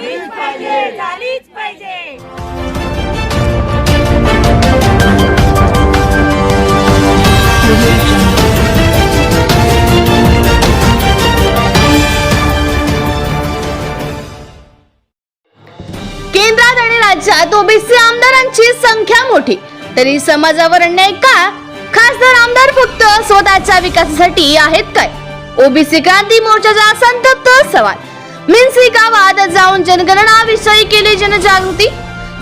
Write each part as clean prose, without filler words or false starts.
झालीच पाहिजे. केंद्रात आणि राज्यात ओबीसी आमदारांची संख्या मोठी तरी समाजावर अन्याय का? खासदार आमदार फक्त स्वतःच्या विकासासाठी आहेत काय? ओबीसी क्रांती मोर्चाचा संतप्त सवाल. मिन्सी गावात जाऊन जनगणना विषयी केली जनजागृती.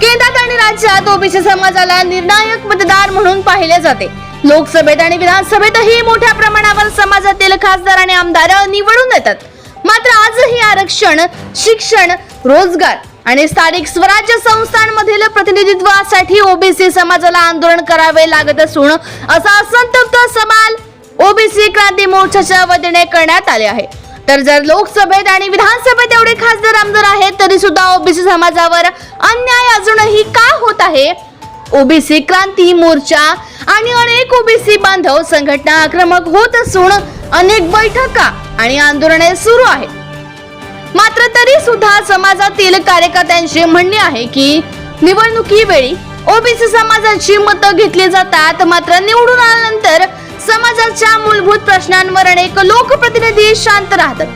केंद्रात आणि राज्यात ओबीसी समाजाला निर्णायक मतदार म्हणून पाहिले जाते. लोकसभेत आणि विधानसभेतही मोठ्या प्रमाणावर समाजातील खासदार आणि आमदार निवडून येतात. मात्र आजही आरक्षण, शिक्षण, रोजगार आणि स्थानिक स्वराज्य संस्थांमधील प्रतिनिधित्वासाठी ओबीसी समाजाला आंदोलन करावे लागत असून असा संतप्त सवाल ओबीसी क्रांती मोर्चाच्या वतीने करण्यात आले आहे. तर जर लोकसभेत आणि विधानसभेत एवढे खासदार आमदार आहेत तरी सुद्धा ओबीसी समाजावर अन्याय अजूनही का होत आहे? ओबीसी क्रांती मोर्चा आणि अनेक ओबीसी बांधव संघटना आक्रमक होत असून अनेक बैठका आणि आंदोलने सुरू आहेत. मात्र तरी सुद्धा समाजातील कार्यकर्त्यांचे म्हणणे आहे की निवडणुकीवेळी ओबीसी समाजाची मतं घेतली जातात, मात्र निवडून आल्यानंतर समाजाच्या मूलभूत प्रश्नांवर अनेक लोकप्रतिनिधी शांत राहतात.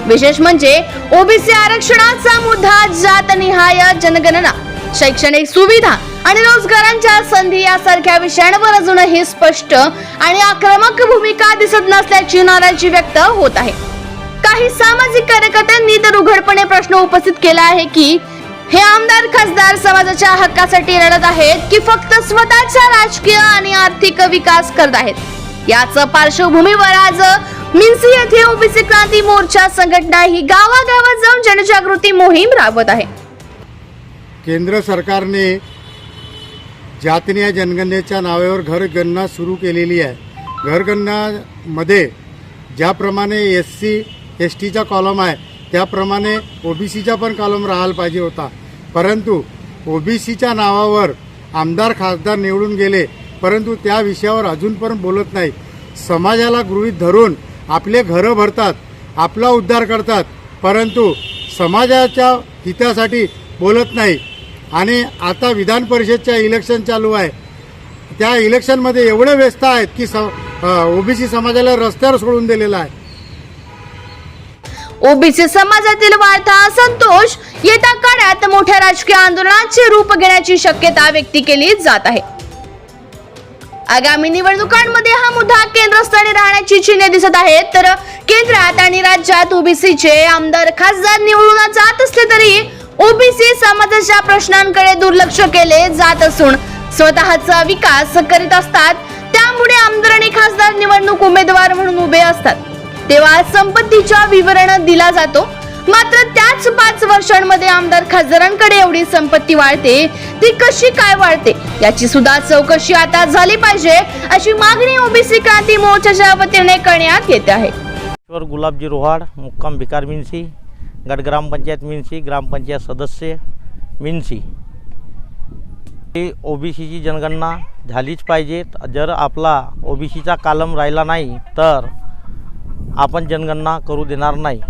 विशेष म्हणजे ओबीसी आरक्षणाचा मुद्दा, जातनिहाय जनगणना, शैक्षणिक सुविधा आणि रोजगारांच्या संधी यासारख्या विषयांवर अजूनही स्पष्ट आणि आक्रमक भूमिका दिसत नसल्याची नाराजी व्यक्त होत आहे. काही सामाजिक कार्यकर्त्यांनी तर उघडपणे प्रश्न उपस्थित केला आहे की हे आमदार खासदार समाजाच्या हक्कासाठी लढत आहेत की फक्त स्वतःचा राजकीय आणि आर्थिक विकास करत आहेत. याच पार्श्वभूमीवर आज मिन्सी येथे ओबीसी क्रांती मोर्चा संघटना ही गावागावात जाऊन जनजागृती मोहीम राबवत आहे. केंद्र सरकारने जातनिहाय जनगणनेच्या नावावर घरगणना सुरू केलेली आहे. घरगणनामध्ये ज्याप्रमाणे SC STचा कॉलम आहे त्याप्रमाणे ओबीसीचा पण कॉलम राहायला पाहिजे होता. परंतु ओबीसीच्या नावावर आमदार खासदार निवडून गेले, परंतु त्या विषयावर अजून पण बोलत नाही. समाजाला गृहीत धरून आपले घरं भरतात, आपला उद्धार करतात, परंतु समाजाच्या हितासाठी बोलत नाही. आणि आता विधान परिषदच्या इलेक्शन चालू आहे. त्या इलेक्शनमध्ये एवढे व्यस्त आहेत की ओबीसी समाजाला रस्त्यावर सोडून दिलेला आहे. ओबीसी समाजातील वाढता असंतोष येत्या काळात मोठ्या राजकीय आंदोलनाचे रूप घेण्याची शक्यता व्यक्त केली जात आहे. आगामी निवडणुकांमध्ये हा मुद्दा केंद्रस्थानी राहण्याची चिन्हे दिसत आहेत. तर केंद्रात आणि राज्यात ओबीसीचे आमदार खासदार निवडून जात असले तरी ओबीसी समाजाच्या प्रश्नांकडे दुर्लक्ष केले जात असून स्वतःचा विकास करीत असतात. त्यामुळे आमदार आणि खासदार निवडणूक उमेदवार म्हणून उभे असतात तेव्हा संपत्तीचा विवरण दिला जातो. मात्र त्याच 5 वर्षांमध्ये आमदार खासदारांकडे एवढी संपत्ती वाढते, ती कशी काय वाढते याची सुद्धा चौकशी आता झाली पाहिजे, अशी मागणी ओबीसी क्रांती मोर्चाच्या वतीने करण्यात येते आहे. गुलाबजी रोहाड, मुक्काम भिकार मिन्सी, गट ग्रामपंचायत मिन्सी, ग्रामपंचायत सदस्य मिन्सी. ओबीसीची जनगणना झालीच पाहिजे. जर आपला ओबीसीचा कॉलम राहिला नाही तर आपण जनगणना करू देणार नाही.